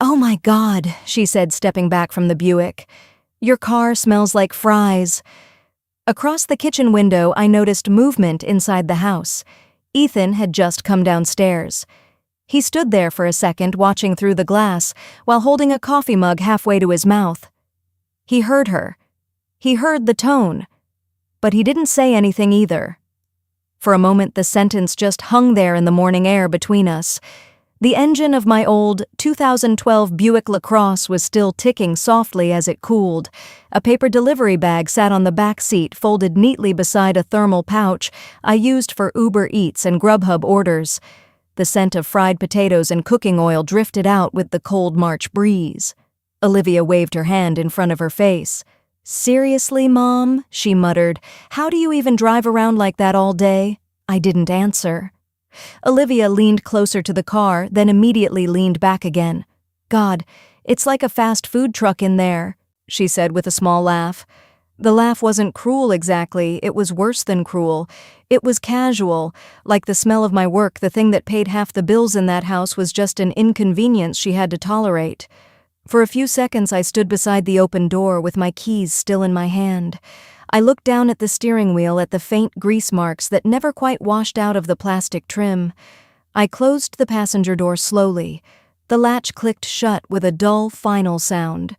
"Oh my God," she said, stepping back from the Buick. "Your car smells like fries." Across the kitchen window, I noticed movement inside the house. Ethan had just come downstairs. He stood there for a second, watching through the glass, while holding a coffee mug halfway to his mouth. He heard her. He heard the tone. But he didn't say anything either. For a moment, the sentence just hung there in the morning air between us. The engine of my old 2012 Buick LaCrosse was still ticking softly as it cooled. A paper delivery bag sat on the back seat, folded neatly beside a thermal pouch I used for Uber Eats and Grubhub orders. The scent of fried potatoes and cooking oil drifted out with the cold March breeze. Olivia waved her hand in front of her face. "Seriously, Mom?" she muttered. "How do you even drive around like that all day?" I didn't answer. Olivia leaned closer to the car, then immediately leaned back again. "God, it's like a fast food truck in there," she said with a small laugh. The laugh wasn't cruel exactly, it was worse than cruel. It was casual, like the smell of my work. The thing that paid half the bills in that house was just an inconvenience she had to tolerate. For a few seconds I stood beside the open door with my keys still in my hand. I looked down at the steering wheel, at the faint grease marks that never quite washed out of the plastic trim. I closed the passenger door slowly. The latch clicked shut with a dull, final sound.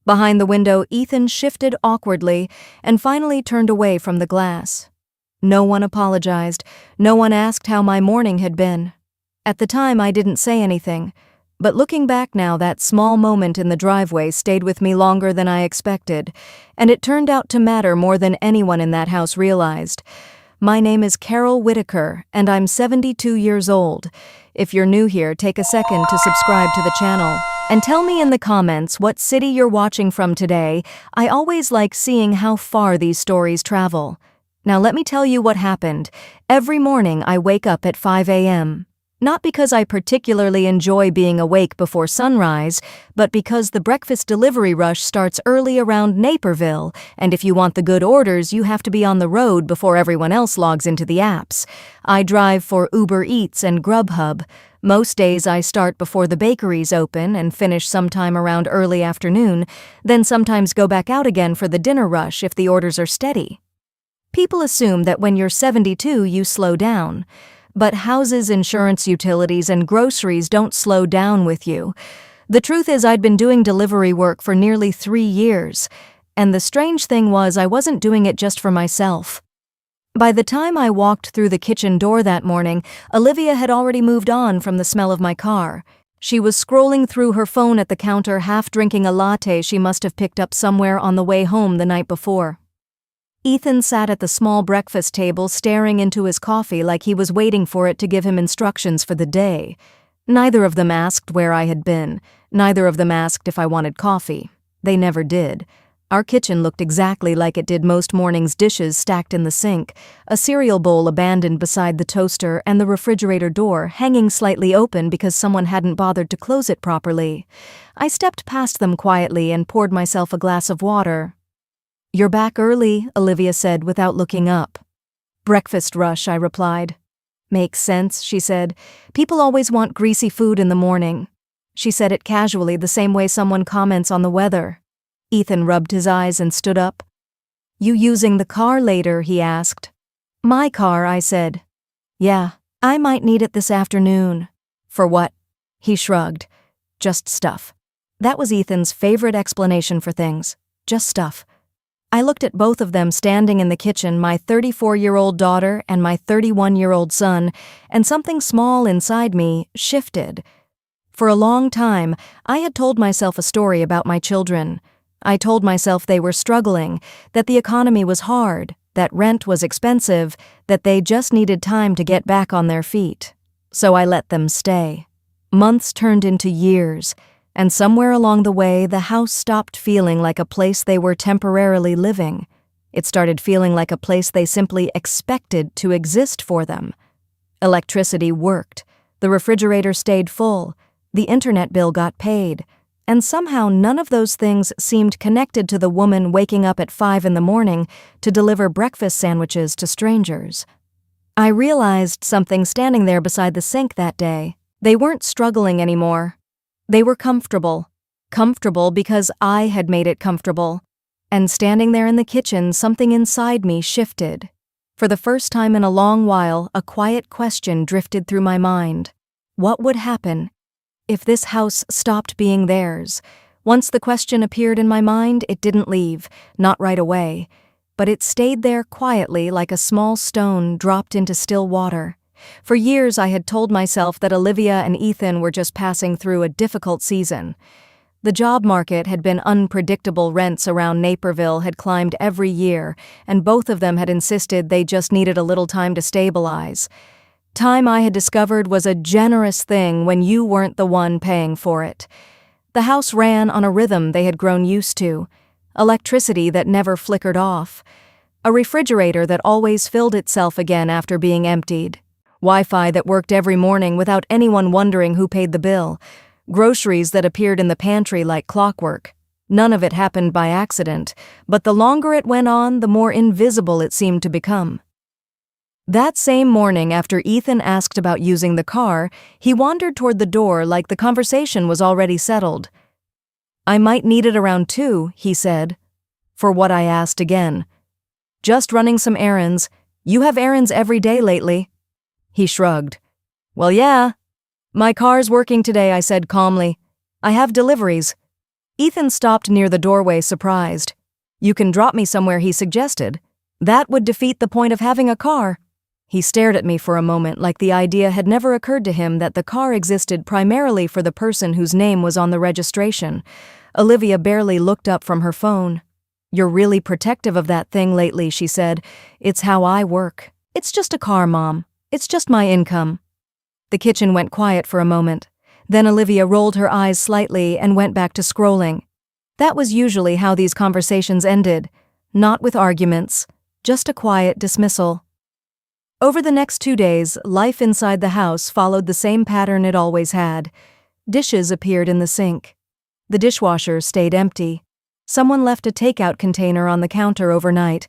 Behind the window, Ethan shifted awkwardly and finally turned away from the glass. No one apologized. No one asked how my morning had been. At the time, I didn't say anything. But looking back now, that small moment in the driveway stayed with me longer than I expected, and it turned out to matter more than anyone in that house realized. My name is Carol Whitaker, and I'm 72 years old. If you're new here, take a second to subscribe to the channel. And tell me in the comments what city you're watching from today. I always like seeing how far these stories travel. Now let me tell you what happened. Every morning I wake up at 5 a.m. Not because I particularly enjoy being awake before sunrise, but because the breakfast delivery rush starts early around Naperville, and if you want the good orders, you have to be on the road before everyone else logs into the apps. I drive for Uber Eats and Grubhub. Most days I start before the bakeries open and finish sometime around early afternoon, then sometimes go back out again for the dinner rush if the orders are steady. People assume that when you're 72, you slow down. But houses, insurance, utilities, and groceries don't slow down with you. The truth is, I'd been doing delivery work for nearly 3 years, and the strange thing was I wasn't doing it just for myself. By the time I walked through the kitchen door that morning, Olivia had already moved on from the smell of my car. She was scrolling through her phone at the counter, half drinking a latte she must have picked up somewhere on the way home the night before. Ethan sat at the small breakfast table staring into his coffee like he was waiting for it to give him instructions for the day. Neither of them asked where I had been. Neither of them asked if I wanted coffee. They never did. Our kitchen looked exactly like it did most mornings: dishes stacked in the sink, a cereal bowl abandoned beside the toaster, and the refrigerator door hanging slightly open because someone hadn't bothered to close it properly. I stepped past them quietly and poured myself a glass of water. "You're back early," Olivia said without looking up. "Breakfast rush," I replied. "Makes sense," she said. "People always want greasy food in the morning." She said it casually, the same way someone comments on the weather. Ethan rubbed his eyes and stood up. "You using the car later?" he asked. "My car," I said. "Yeah, I might need it this afternoon." "For what?" He shrugged. "Just stuff." That was Ethan's favorite explanation for things. Just stuff. I looked at both of them standing in the kitchen, my 34-year-old daughter and my 31-year-old son, and something small inside me shifted. For a long time, I had told myself a story about my children. I told myself they were struggling, that the economy was hard, that rent was expensive, that they just needed time to get back on their feet. So I let them stay. Months turned into years, and somewhere along the way, the house stopped feeling like a place they were temporarily living. It started feeling like a place they simply expected to exist for them. Electricity worked, the refrigerator stayed full, the internet bill got paid, and somehow none of those things seemed connected to the woman waking up at 5 in the morning to deliver breakfast sandwiches to strangers. I realized something standing there beside the sink that day. They weren't struggling anymore. They were comfortable. Comfortable because I had made it comfortable. And standing there in the kitchen, something inside me shifted. For the first time in a long while, a quiet question drifted through my mind. What would happen if this house stopped being theirs? Once the question appeared in my mind, it didn't leave, not right away, but it stayed there quietly like a small stone dropped into still water. For years I had told myself that Olivia and Ethan were just passing through a difficult season. The job market had been unpredictable, rents around Naperville had climbed every year, and both of them had insisted they just needed a little time to stabilize. Time, I had discovered, was a generous thing when you weren't the one paying for it. The house ran on a rhythm they had grown used to, electricity that never flickered off, a refrigerator that always filled itself again after being emptied, Wi-Fi that worked every morning without anyone wondering who paid the bill, groceries that appeared in the pantry like clockwork. None of it happened by accident, but the longer it went on, the more invisible it seemed to become. That same morning, after Ethan asked about using the car, he wandered toward the door like the conversation was already settled. "I might need it around 2, he said. For what, I asked again. "Just running some errands. You have errands every day lately." He shrugged. "Well, yeah. My car's working today," I said calmly. "I have deliveries." Ethan stopped near the doorway, surprised. "You can drop me somewhere," he suggested. "That would defeat the point of having a car." He stared at me for a moment like the idea had never occurred to him that the car existed primarily for the person whose name was on the registration. Olivia barely looked up from her phone. "You're really protective of that thing lately," she said. "It's how I work. It's just a car, Mom. It's just my income." The kitchen went quiet for a moment. Then Olivia rolled her eyes slightly and went back to scrolling. That was usually how these conversations ended. Not with arguments, just a quiet dismissal. Over the next 2 days, life inside the house followed the same pattern it always had. Dishes appeared in the sink. The dishwasher stayed empty. Someone left a takeout container on the counter overnight.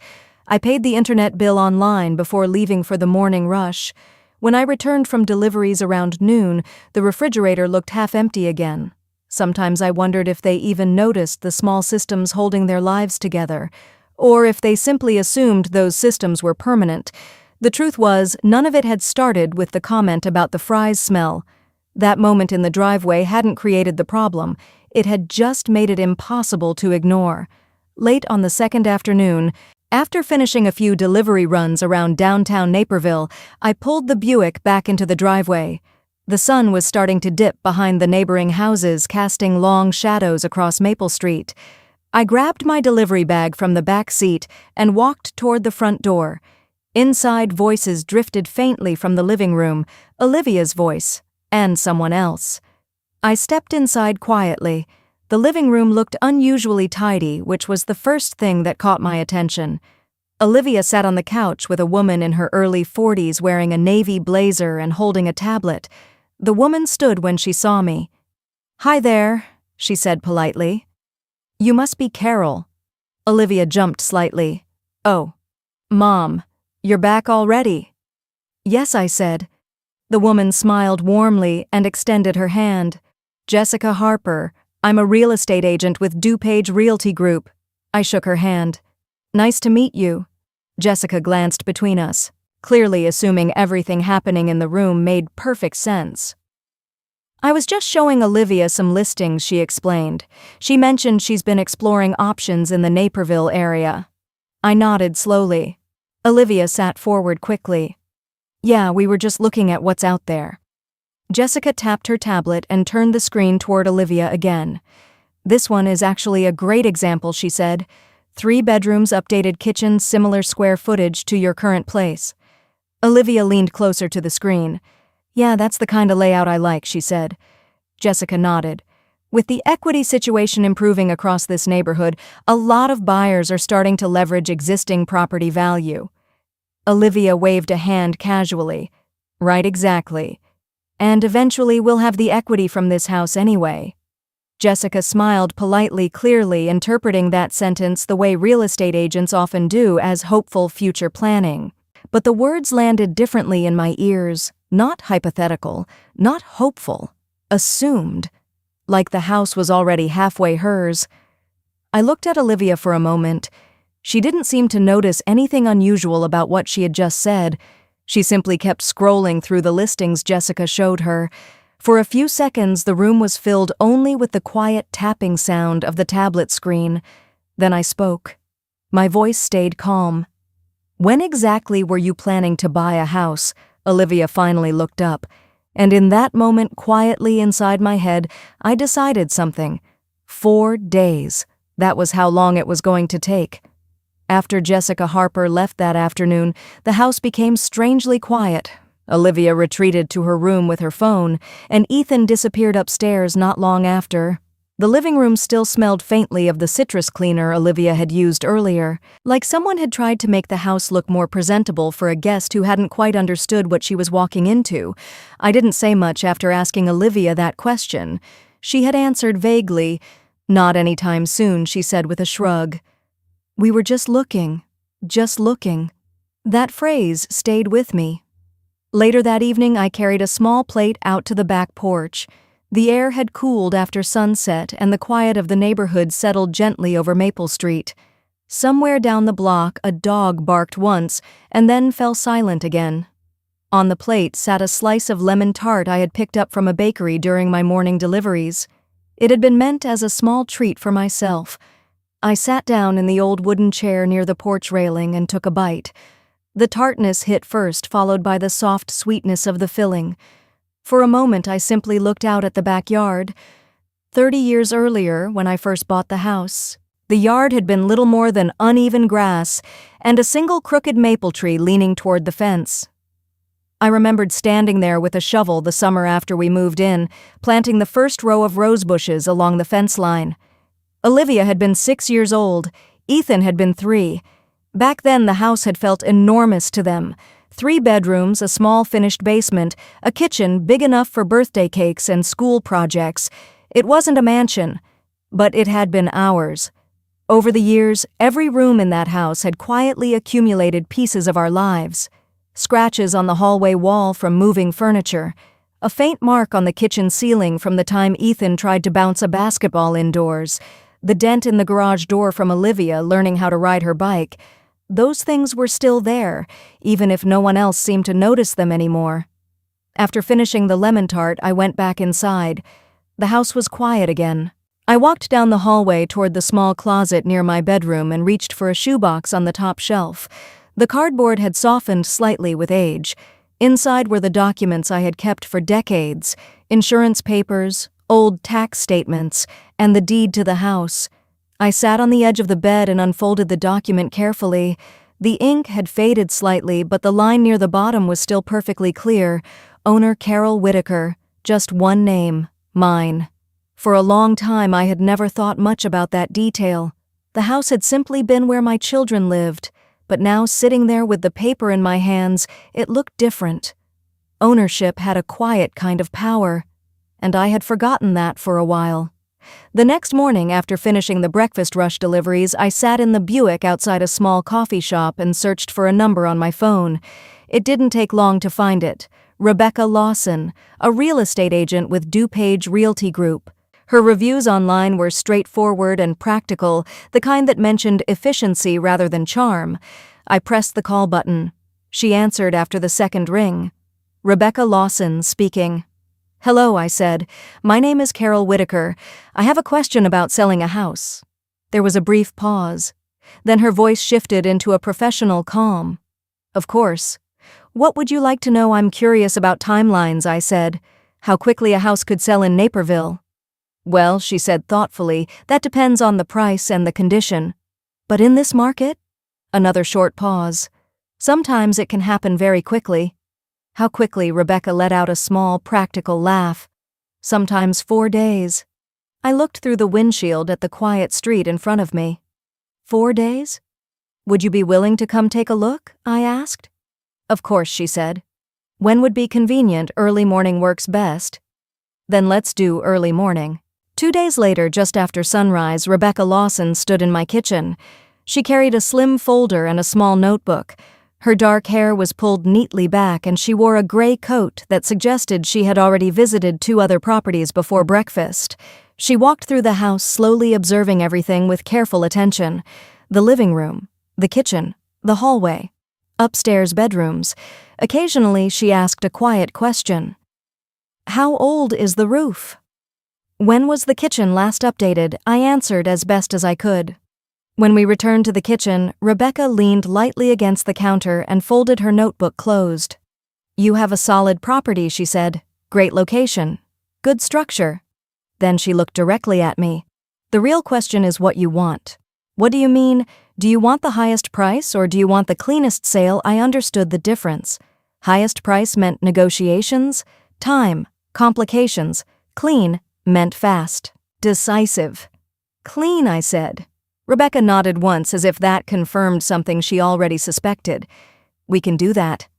I paid the internet bill online before leaving for the morning rush. When I returned from deliveries around noon, the refrigerator looked half empty again. Sometimes I wondered if they even noticed the small systems holding their lives together, or if they simply assumed those systems were permanent. The truth was, none of it had started with the comment about the fries smell. That moment in the driveway hadn't created the problem. It had just made it impossible to ignore. Late on the second afternoon, after finishing a few delivery runs around downtown Naperville, I pulled the Buick back into the driveway. The sun was starting to dip behind the neighboring houses, casting long shadows across Maple Street. I grabbed my delivery bag from the back seat and walked toward the front door. Inside, voices drifted faintly from the living room, Olivia's voice, and someone else. I stepped inside quietly. The living room looked unusually tidy, which was the first thing that caught my attention. Olivia sat on the couch with a woman in her early 40s wearing a navy blazer and holding a tablet. The woman stood when she saw me. "Hi there," she said politely. "You must be Carol." Olivia jumped slightly. "Oh, Mom. You're back already?" "Yes," I said. The woman smiled warmly and extended her hand. "Jessica Harper. I'm a real estate agent with DuPage Realty Group." I shook her hand. "Nice to meet you." Jessica glanced between us, clearly assuming everything happening in the room made perfect sense. "I was just showing Olivia some listings," she explained. "She mentioned she's been exploring options in the Naperville area." I nodded slowly. Olivia sat forward quickly. "Yeah, we were just looking at what's out there." Jessica tapped her tablet and turned the screen toward Olivia again. "This one is actually a great example," she said. 3 bedrooms, updated kitchen, similar square footage to your current place." Olivia leaned closer to the screen. "Yeah, that's the kind of layout I like," she said. Jessica nodded. "With the equity situation improving across this neighborhood, a lot of buyers are starting to leverage existing property value." Olivia waved a hand casually. "Right, exactly. And eventually we'll have the equity from this house anyway." Jessica smiled politely, clearly interpreting that sentence the way real estate agents often do, as hopeful future planning. But the words landed differently in my ears. Not hypothetical, not hopeful. Assumed. like the house was already halfway hers. I looked at Olivia for a moment. She didn't seem to notice anything unusual about what she had just said. She simply kept scrolling through the listings Jessica showed her. For a few seconds, the room was filled only with the quiet tapping sound of the tablet screen. Then I spoke. My voice stayed calm. "When exactly were you planning to buy a house?" Olivia finally looked up. And in that moment, quietly inside my head, I decided something. 4 days. That was how long it was going to take. After Jessica Harper left that afternoon, the house became strangely quiet. Olivia retreated to her room with her phone, and Ethan disappeared upstairs not long after. The living room still smelled faintly of the citrus cleaner Olivia had used earlier, like someone had tried to make the house look more presentable for a guest who hadn't quite understood what she was walking into. I didn't say much after asking Olivia that question. She had answered vaguely. "Not anytime soon," she said with a shrug. "We were just looking. Just looking." That phrase stayed with me. Later that evening, I carried a small plate out to the back porch. The air had cooled after sunset, and the quiet of the neighborhood settled gently over Maple Street. Somewhere down the block, a dog barked once, and then fell silent again. On the plate sat a slice of lemon tart I had picked up from a bakery during my morning deliveries. It had been meant as a small treat for myself. I sat down in the old wooden chair near the porch railing and took a bite. The tartness hit first, followed by the soft sweetness of the filling. For a moment, I simply looked out at the backyard. 30 years earlier, when I first bought the house, the yard had been little more than uneven grass and a single crooked maple tree leaning toward the fence. I remembered standing there with a shovel the summer after we moved in, planting the first row of rose bushes along the fence line. Olivia had been 6 years old. Ethan had been 3. Back then, the house had felt enormous to them. 3 bedrooms, a small finished basement, a kitchen big enough for birthday cakes and school projects. It wasn't a mansion, but it had been ours. Over the years, every room in that house had quietly accumulated pieces of our lives. Scratches on the hallway wall from moving furniture, a faint mark on the kitchen ceiling from the time Ethan tried to bounce a basketball indoors, the dent in the garage door from Olivia learning how to ride her bike. Those things were still there, even if no one else seemed to notice them anymore. After finishing the lemon tart, I went back inside. The house was quiet again. I walked down the hallway toward the small closet near my bedroom and reached for a shoebox on the top shelf. The cardboard had softened slightly with age. Inside were the documents I had kept for decades: insurance papers, old tax statements, and the deed to the house. I sat on the edge of the bed and unfolded the document carefully. The ink had faded slightly, but the line near the bottom was still perfectly clear. Owner Carol Whitaker. Just one name. Mine. For a long time, I had never thought much about that detail. The house had simply been where my children lived, but now, sitting there with the paper in my hands, it looked different. Ownership had a quiet kind of power, and I had forgotten that for a while. The next morning, after finishing the breakfast rush deliveries, I sat in the Buick outside a small coffee shop and searched for a number on my phone. It didn't take long to find it. Rebecca Lawson, a real estate agent with DuPage Realty Group. Her reviews online were straightforward and practical, the kind that mentioned efficiency rather than charm. I pressed the call button. She answered after the second ring. Rebecca Lawson speaking. "Hello," I said. "My name is Carol Whitaker. I have a question about selling a house." There was a brief pause. Then her voice shifted into a professional calm. "Of course. What would you like to know?" "I'm curious about timelines," I said. "How quickly a house could sell in Naperville." "Well," she said thoughtfully, "that depends on the price and the condition." "But in this market?" Another short pause. "Sometimes it can happen very quickly." How quickly? Rebecca let out a small, practical laugh. "Sometimes 4 days." I looked through the windshield at the quiet street in front of me. 4 days? "Would you be willing to come take a look?" I asked. "Of course," she said. "When would be convenient? Early morning works best." "Then let's do early morning." 2 days later, just after sunrise, Rebecca Lawson stood in my kitchen. She carried a slim folder and a small notebook. Her dark hair was pulled neatly back and she wore a gray coat that suggested she had already visited 2 other properties before breakfast. She walked through the house, slowly observing everything with careful attention. The living room, the kitchen, the hallway, upstairs bedrooms. Occasionally, she asked a quiet question. "How old is the roof?" "When was the kitchen last updated?" I answered as best as I could. When we returned to the kitchen, Rebecca leaned lightly against the counter and folded her notebook closed. "You have a solid property," she said. "Great location. Good structure." Then she looked directly at me. "The real question is what you want." "What do you mean? Do you want the highest price or do you want the cleanest sale?" I understood the difference. Highest price meant negotiations, time, complications. Clean meant fast, decisive. "Clean," I said. Rebecca nodded once as if that confirmed something she already suspected. "We can do that."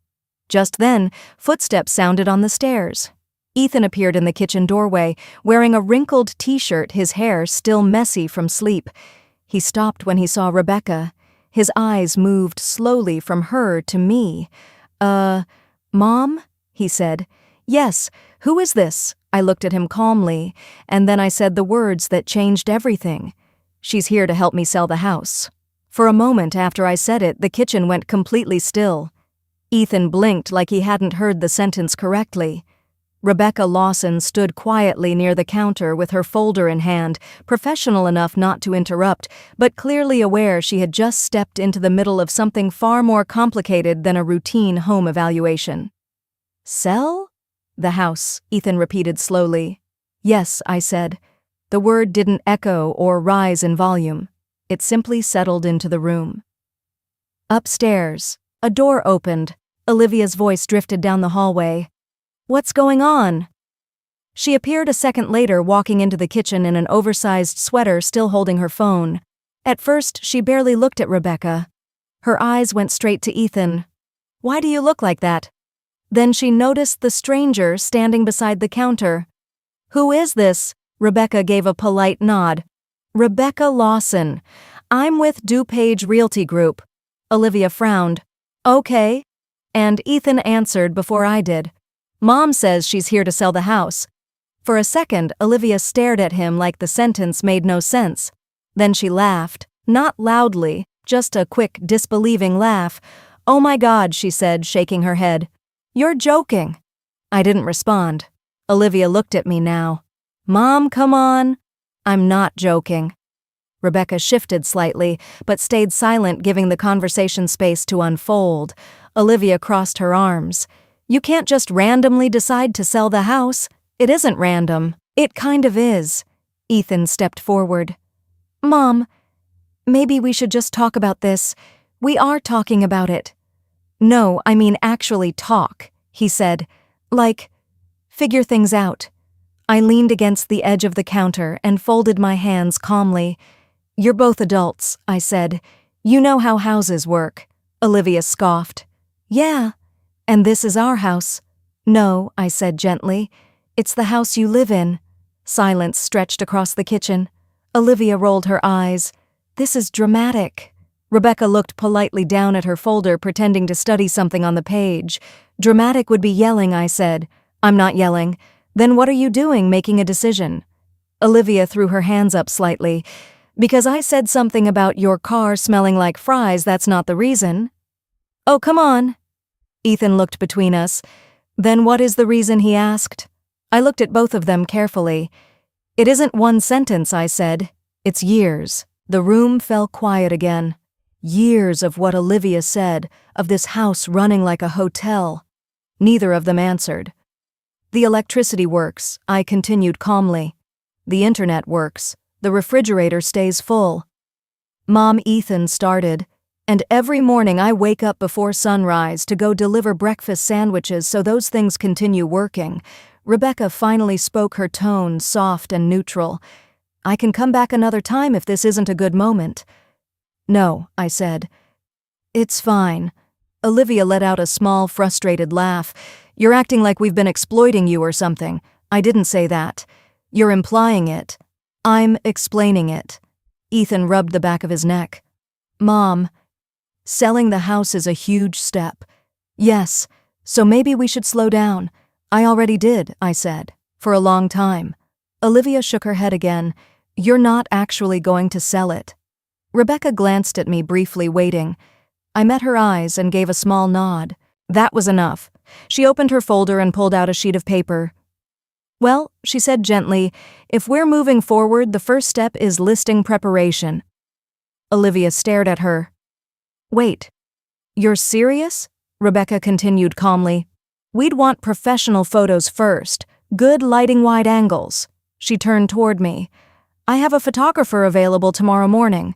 Just then, footsteps sounded on the stairs. Ethan appeared in the kitchen doorway, wearing a wrinkled t-shirt, his hair still messy from sleep. He stopped when he saw Rebecca. His eyes moved slowly from her to me. Mom?" he said. "Yes, who is this?" I looked at him calmly, and then I said the words that changed everything. "She's here to help me sell the house." For a moment after I said it, the kitchen went completely still. Ethan blinked like he hadn't heard the sentence correctly. Rebecca Lawson stood quietly near the counter with her folder in hand, professional enough not to interrupt, but clearly aware she had just stepped into the middle of something far more complicated than a routine home evaluation. "Sell?" "The house," Ethan repeated slowly. "Yes," I said. The word didn't echo or rise in volume. It simply settled into the room. Upstairs, a door opened. Olivia's voice drifted down the hallway. "What's going on?" She appeared a second later, walking into the kitchen in an oversized sweater, still holding her phone. At first, she barely looked at Rebecca. Her eyes went straight to Ethan. "Why do you look like that?" Then she noticed the stranger standing beside the counter. "Who is this?" Rebecca gave a polite nod. "Rebecca Lawson. I'm with DuPage Realty Group." Olivia frowned. "Okay." And Ethan answered before I did. "Mom says she's here to sell the house." For a second, Olivia stared at him like the sentence made no sense. Then she laughed, not loudly, just a quick, disbelieving laugh. "Oh my God," she said, shaking her head. "You're joking." I didn't respond. Olivia looked at me now. "Mom, come on." "I'm not joking." Rebecca shifted slightly, but stayed silent, giving the conversation space to unfold. Olivia crossed her arms. "You can't just randomly decide to sell the house. It isn't random. It kind of is." Ethan stepped forward. "Mom, maybe we should just talk about this. We are talking about it." "No, I mean actually talk," he said. "Like, figure things out." I leaned against the edge of the counter and folded my hands calmly. "You're both adults," I said. "You know how houses work." Olivia scoffed. "Yeah. And this is our house." "No," I said gently. "It's the house you live in." Silence stretched across the kitchen. Olivia rolled her eyes. "This is dramatic." Rebecca looked politely down at her folder, pretending to study something on the page. "Dramatic would be yelling," I said. "I'm not yelling." "Then what are you doing, making a decision?" Olivia threw her hands up slightly. "Because I said something about your car smelling like fries, that's not the reason." "Oh, come on." Ethan looked between us. "Then what is the reason?" he asked. I looked at both of them carefully. "It isn't one sentence," I said. "It's years." The room fell quiet again. Years of what Olivia said, of this house running like a hotel. Neither of them answered. "The electricity works," I continued calmly. "The internet works. The refrigerator stays full." Mom, Ethan started. "And every morning I wake up before sunrise to go deliver breakfast sandwiches so those things continue working." Rebecca finally spoke, her tone soft and neutral. "I can come back another time if this isn't a good moment." "No," I said. "It's fine." Olivia let out a small, frustrated laugh. "You're acting like we've been exploiting you or something." "I didn't say that." "You're implying it." "I'm explaining it." Ethan rubbed the back of his neck. "Mom, Selling the house is a huge step. Yes, so maybe we should slow down. I already did, I said, for a long time. Olivia shook her head again. You're not actually going to sell it. Rebecca glanced at me briefly, waiting. I met her eyes and gave a small nod. That was enough. She opened her folder and pulled out a sheet of paper. Well, she said gently, if we're moving forward, the first step is listing preparation. Olivia stared at her. Wait, you're serious? Rebecca continued calmly. We'd want professional photos first, good lighting, wide angles. She turned toward me. I have a photographer available tomorrow morning.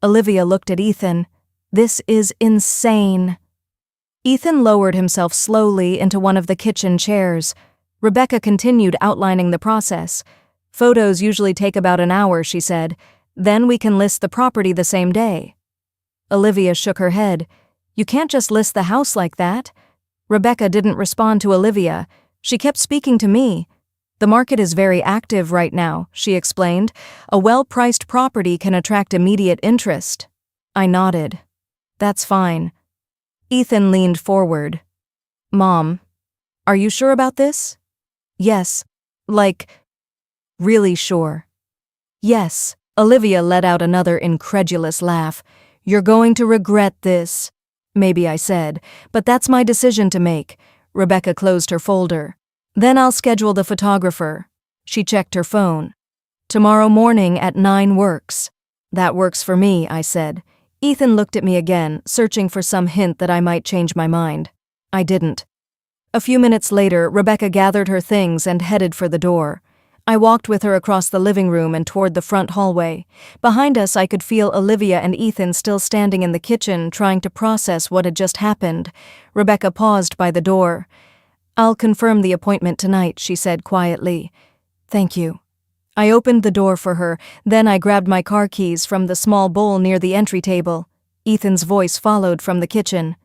Olivia looked at Ethan. This is insane. Ethan lowered himself slowly into one of the kitchen chairs. Rebecca continued outlining the process. Photos usually take about an hour, she said. Then we can list the property the same day. Olivia shook her head. You can't just list the house like that. Rebecca didn't respond to Olivia. She kept speaking to me. The market is very active right now, she explained. A well-priced property can attract immediate interest. I nodded. That's fine. Ethan leaned forward. Mom, are you sure about this? Yes. Really sure. Yes. Olivia let out another incredulous laugh. You're going to regret this. Maybe I said, but that's my decision to make. Rebecca closed her folder. Then I'll schedule the photographer. She checked her phone. Tomorrow morning at 9 works. That works for me, I said. Ethan looked at me again, searching for some hint that I might change my mind. I didn't. A few minutes later, Rebecca gathered her things and headed for the door. I walked with her across the living room and toward the front hallway. Behind us, I could feel Olivia and Ethan still standing in the kitchen, trying to process what had just happened. Rebecca paused by the door. I'll confirm the appointment tonight, she said quietly. Thank you. I opened the door for her, then I grabbed my car keys from the small bowl near the entry table. Ethan's voice followed from the kitchen.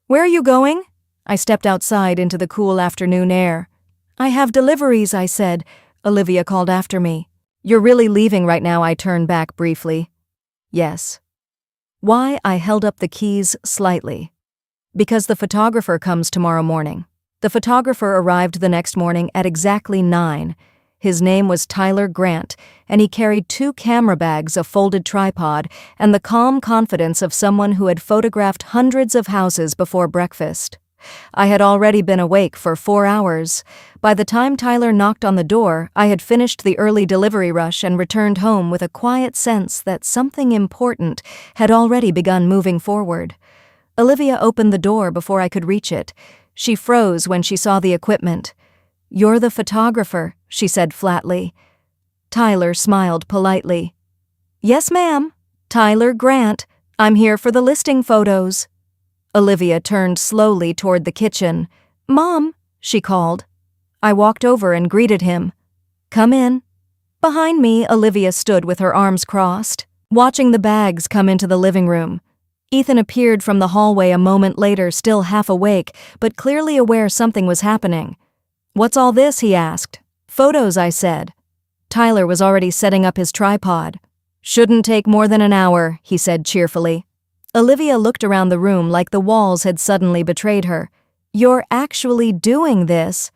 Where are you going? I stepped outside into the cool afternoon air. I have deliveries, I said. Olivia called after me. You're really leaving right now, I turned back briefly. Yes. Why? I held up the keys slightly. Because the photographer comes tomorrow morning. The photographer arrived the next morning at exactly 9. His name was Tyler Grant, and he carried 2 camera bags, a folded tripod, and the calm confidence of someone who had photographed hundreds of houses before breakfast. I had already been awake for 4 hours. By the time Tyler knocked on the door, I had finished the early delivery rush and returned home with a quiet sense that something important had already begun moving forward. Olivia opened the door before I could reach it. She froze when she saw the equipment. You're the photographer, she said flatly. Tyler smiled politely. Yes, ma'am. Tyler Grant. I'm here for the listing photos. Olivia turned slowly toward the kitchen. Mom, she called. I walked over and greeted him. Come in. Behind me, Olivia stood with her arms crossed, watching the bags come into the living room. Ethan appeared from the hallway a moment later, still half awake, but clearly aware something was happening. What's all this? He asked. Photos, I said. Tyler was already setting up his tripod. Shouldn't take more than an hour, he said cheerfully. Olivia looked around the room like the walls had suddenly betrayed her. You're actually doing this?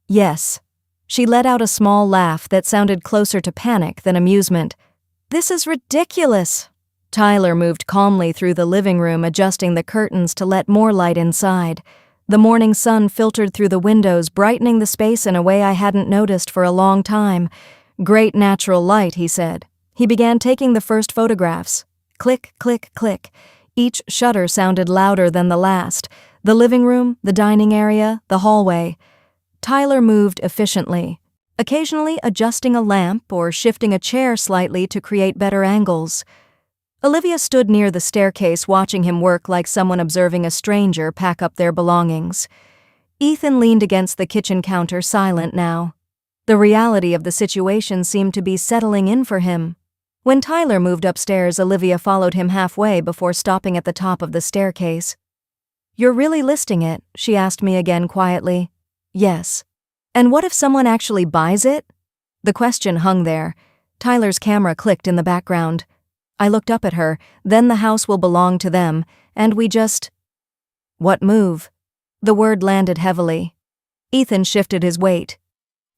Yes. She let out a small laugh that sounded closer to panic than amusement. This is ridiculous. Tyler moved calmly through the living room, adjusting the curtains to let more light inside. The morning sun filtered through the windows, brightening the space in a way I hadn't noticed for a long time. Great natural light, he said. He began taking the first photographs. Click, click, click. Each shutter sounded louder than the last. The living room, the dining area, the hallway. Tyler moved efficiently, occasionally adjusting a lamp or shifting a chair slightly to create better angles. Olivia stood near the staircase watching him work like someone observing a stranger pack up their belongings. Ethan leaned against the kitchen counter, silent now. The reality of the situation seemed to be settling in for him. When Tyler moved upstairs, Olivia followed him halfway before stopping at the top of the staircase. You're really listing it? She asked me again quietly. Yes. And what if someone actually buys it? The question hung there. Tyler's camera clicked in the background. I looked up at her, then the house will belong to them, and we just… What move? The word landed heavily. Ethan shifted his weight.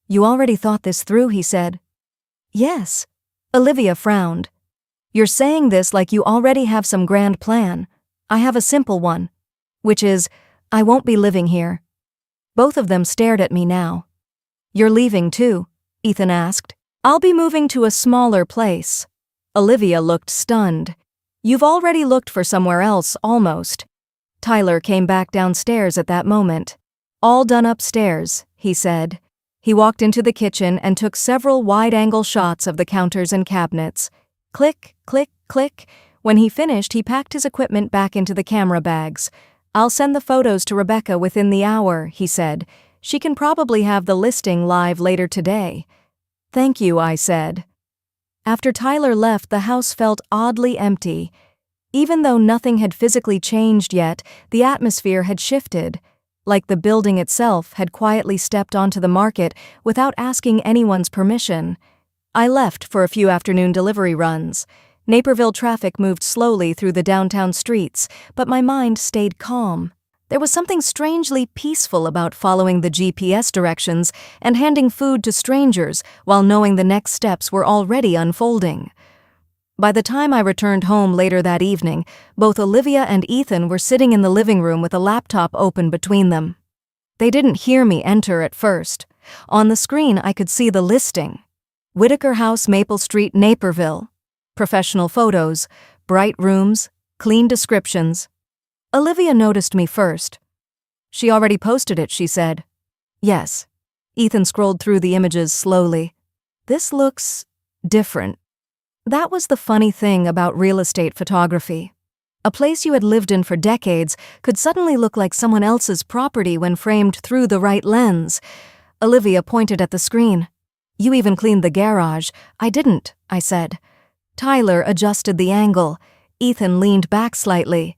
You already thought this through, he said. Yes. Olivia frowned. You're saying this like you already have some grand plan. I have a simple one, which is, I won't be living here. Both of them stared at me now. You're leaving too? Ethan asked. I'll be moving to a smaller place. Olivia looked stunned. You've already looked for somewhere else, almost. Tyler came back downstairs at that moment. All done upstairs, he said. He walked into the kitchen and took several wide-angle shots of the counters and cabinets. Click, click, click. When he finished, he packed his equipment back into the camera bags. I'll send the photos to Rebecca within the hour, he said. She can probably have the listing live later today. Thank you, I said. After Tyler left, the house felt oddly empty. Even though nothing had physically changed yet, the atmosphere had shifted, like the building itself had quietly stepped onto the market without asking anyone's permission. I left for a few afternoon delivery runs. Naperville traffic moved slowly through the downtown streets, but my mind stayed calm. There was something strangely peaceful about following the GPS directions and handing food to strangers while knowing the next steps were already unfolding. By the time I returned home later that evening, both Olivia and Ethan were sitting in the living room with a laptop open between them. They didn't hear me enter at first. On the screen, I could see the listing. Whitaker House, Maple Street, Naperville. Professional photos, bright rooms, clean descriptions. Olivia noticed me first. She already posted it, she said. Yes. Ethan scrolled through the images slowly. This looks different. That was the funny thing about real estate photography. A place you had lived in for decades could suddenly look like someone else's property when framed through the right lens. Olivia pointed at the screen. You even cleaned the garage. I didn't, I said. Tyler adjusted the angle. Ethan leaned back slightly.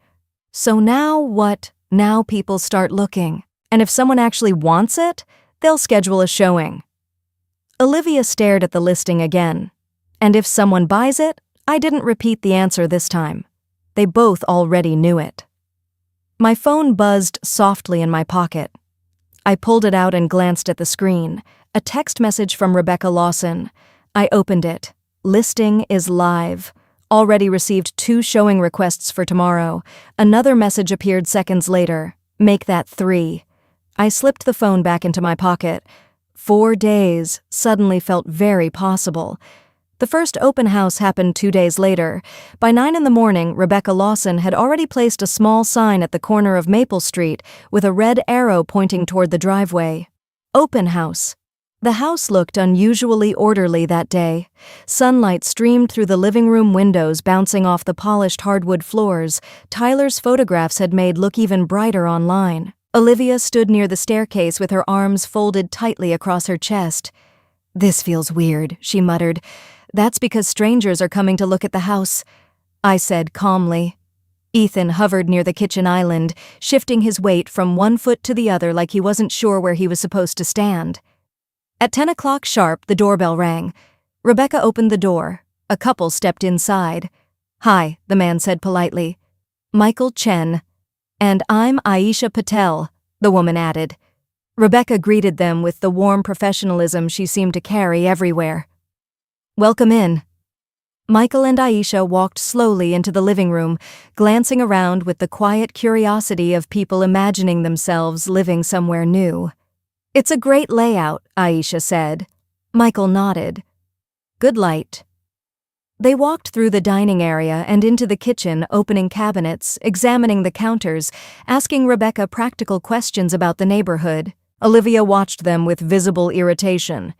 So now what? Now people start looking. And if someone actually wants it, they'll schedule a showing. Olivia stared at the listing again. And if someone buys it, I didn't repeat the answer this time. They both already knew it. My phone buzzed softly in my pocket. I pulled it out and glanced at the screen. A text message from Rebecca Lawson. I opened it. Listing is live. Already received 2 showing requests for tomorrow. Another message appeared seconds later. Make that 3. I slipped the phone back into my pocket. 4 days suddenly felt very possible. The first open house happened 2 days later. By 9 in the morning, Rebecca Lawson had already placed a small sign at the corner of Maple Street with a red arrow pointing toward the driveway. Open house. The house looked unusually orderly that day. Sunlight streamed through the living room windows, bouncing off the polished hardwood floors. Tyler's photographs had made look even brighter online. Olivia stood near the staircase with her arms folded tightly across her chest. This feels weird, she muttered. That's because strangers are coming to look at the house, I said calmly. Ethan hovered near the kitchen island, shifting his weight from one foot to the other like he wasn't sure where he was supposed to stand. At 10 o'clock sharp, the doorbell rang. Rebecca opened the door. A couple stepped inside. Hi, the man said politely. Michael Chen. And I'm Aisha Patel, the woman added. Rebecca greeted them with the warm professionalism she seemed to carry everywhere. Welcome in. Michael and Aisha walked slowly into the living room, glancing around with the quiet curiosity of people imagining themselves living somewhere new. It's a great layout, Aisha said. Michael nodded. Good light. They walked through the dining area and into the kitchen, opening cabinets, examining the counters, asking Rebecca practical questions about the neighborhood. Olivia watched them with visible irritation.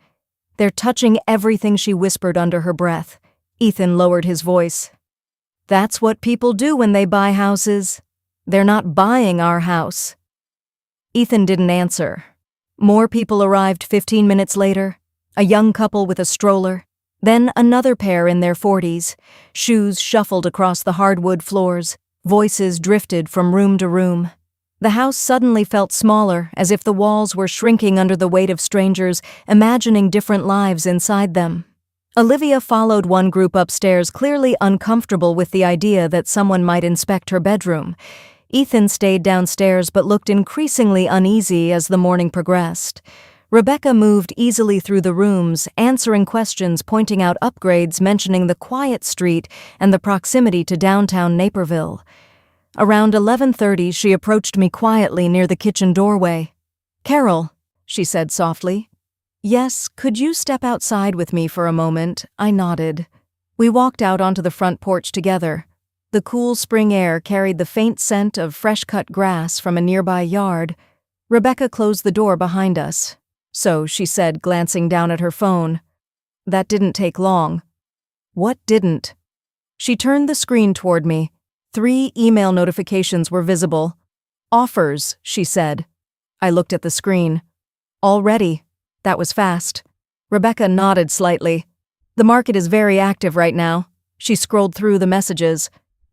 They're touching everything, she whispered under her breath. Ethan lowered his voice. That's what people do when they buy houses. They're not buying our house. Ethan didn't answer. More people arrived 15 minutes later. A young couple with a stroller. Then another pair in their 40s. Shoes shuffled across the hardwood floors. Voices drifted from room to room. The house suddenly felt smaller, as if the walls were shrinking under the weight of strangers, imagining different lives inside them. Olivia followed one group upstairs, clearly uncomfortable with the idea that someone might inspect her bedroom. Ethan stayed downstairs but looked increasingly uneasy as the morning progressed. Rebecca moved easily through the rooms, answering questions, pointing out upgrades, mentioning the quiet street and the proximity to downtown Naperville. Around 11:30, she approached me quietly near the kitchen doorway. "Carol," she said softly. "Yes, could you step outside with me for a moment?" I nodded. We walked out onto the front porch together. The cool spring air carried the faint scent of fresh-cut grass from a nearby yard. Rebecca closed the door behind us. "So," she said, glancing down at her phone. "That didn't take long." "What didn't?" She turned the screen toward me. 3 email notifications were visible. "Offers," she said. I looked at the screen. "Already? That was fast." Rebecca nodded slightly. "The market is very active right now." She scrolled through the messages.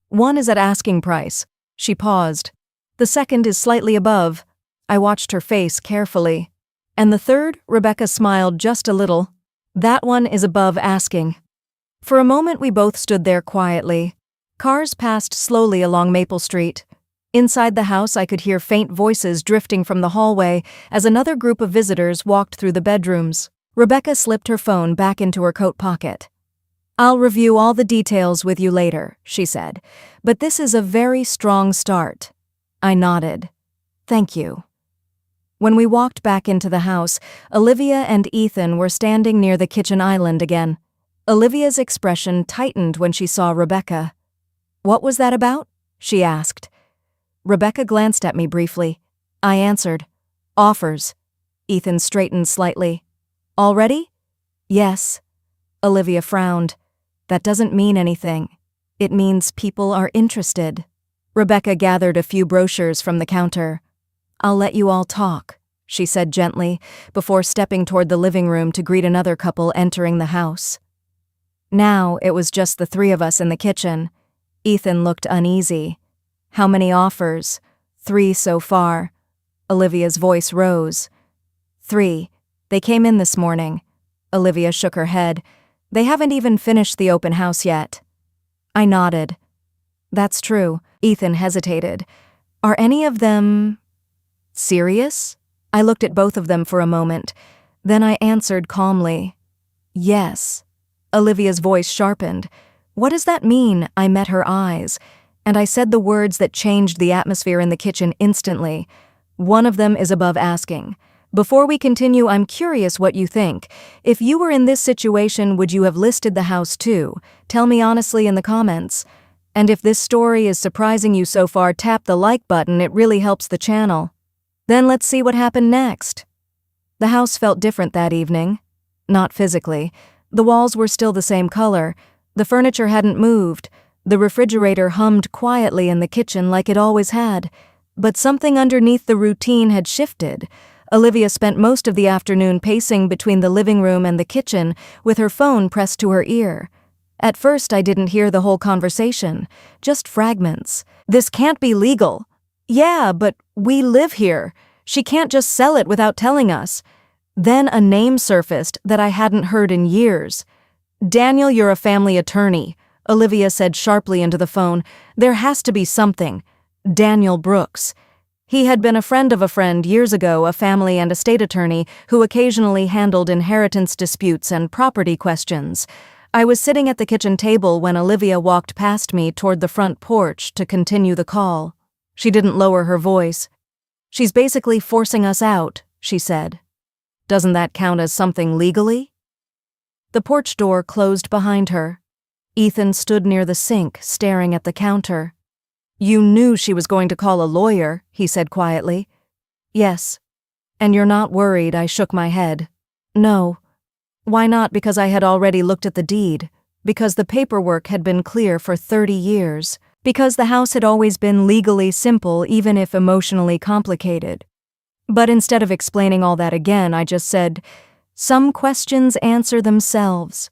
"One is at asking price." She paused. "The second is slightly above." I watched her face carefully. "And the third?" Rebecca smiled just a little. "That one is above asking." For a moment we both stood there quietly. Cars passed slowly along Maple Street. Inside the house I could hear faint voices drifting from the hallway as another group of visitors walked through the bedrooms. Rebecca slipped her phone back into her coat pocket. "I'll review all the details with you later," she said, "but this is a very strong start." I nodded. "Thank you." When we walked back into the house, Olivia and Ethan were standing near the kitchen island again. Olivia's expression tightened when she saw Rebecca. "What was that about?" she asked. Rebecca glanced at me briefly. I answered, "Offers." Ethan straightened slightly. "Already?" "Yes." Olivia frowned. "That doesn't mean anything. It means people are interested." Rebecca gathered a few brochures from the counter. "I'll let you all talk," she said gently, before stepping toward the living room to greet another couple entering the house. Now it was just the 3 of us in the kitchen. Ethan looked uneasy. "How many offers?" "3 so far." Olivia's voice rose. "3. They came in this morning." Olivia shook her head. "They haven't even finished the open house yet." I nodded. "That's true." Ethan hesitated. "Are any of them serious?" I looked at both of them for a moment. Then I answered calmly, "Yes." Olivia's voice sharpened. "What does that mean?" I met her eyes, and I said the words that changed the atmosphere in the kitchen instantly. "One of them is above asking. Before we continue, I'm curious what you think. If you were in this situation, would you have listed the house too? Tell me honestly in the comments. And if this story is surprising you so far, tap the like button, it really helps the channel. Then let's see what happened next." The house felt different that evening. Not physically. The walls were still the same color. The furniture hadn't moved. The refrigerator hummed quietly in the kitchen like it always had. But something underneath the routine had shifted. Olivia spent most of the afternoon pacing between the living room and the kitchen with her phone pressed to her ear. At first I didn't hear the whole conversation, just fragments. "This can't be legal." "Yeah, but we live here. She can't just sell it without telling us." Then a name surfaced that I hadn't heard in years. "Daniel, you're a family attorney," Olivia said sharply into the phone. "There has to be something." Daniel Brooks. He had been a friend of a friend years ago, a family and estate attorney who occasionally handled inheritance disputes and property questions. I was sitting at the kitchen table when Olivia walked past me toward the front porch to continue the call. She didn't lower her voice. "She's basically forcing us out," she said. "Doesn't that count as something legally?" The porch door closed behind her. Ethan stood near the sink, staring at the counter. "You knew she was going to call a lawyer," he said quietly. "Yes." "And you're not worried?" I shook my head. "No." "Why not?" "Because I had already looked at the deed. Because the paperwork had been clear for 30 years. Because the house had always been legally simple, even if emotionally complicated." But instead of explaining all that again, I just said, "Some questions answer themselves."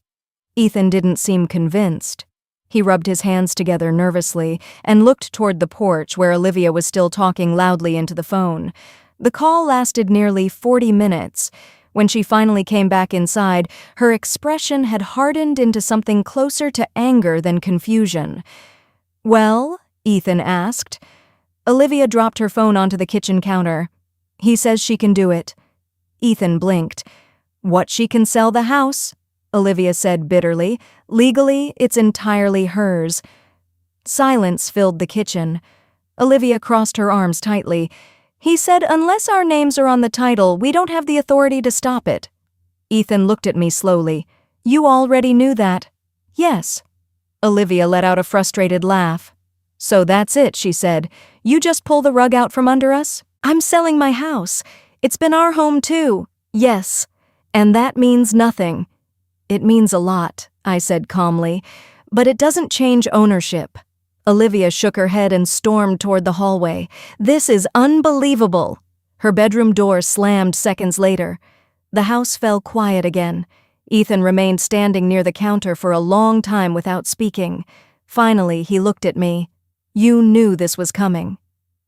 Ethan didn't seem convinced. He rubbed his hands together nervously and looked toward the porch where Olivia was still talking loudly into the phone. The call lasted nearly 40 minutes. When she finally came back inside, her expression had hardened into something closer to anger than confusion. "Well?" Ethan asked. Olivia dropped her phone onto the kitchen counter. "He says she can do it." Ethan blinked. "What she can sell the house," Olivia said bitterly. "Legally, it's entirely hers." Silence filled the kitchen. Olivia crossed her arms tightly. "He said unless our names are on the title, we don't have the authority to stop it." Ethan looked at me slowly. "You already knew that." "Yes." Olivia let out a frustrated laugh. "So that's it," she said. "You just pull the rug out from under us? I'm selling my house. It's been our home too." "Yes. And that means nothing." "It means a lot," I said calmly. "But it doesn't change ownership." Olivia shook her head and stormed toward the hallway. "This is unbelievable." Her bedroom door slammed seconds later. The house fell quiet again. Ethan remained standing near the counter for a long time without speaking. Finally, he looked at me. "You knew this was coming."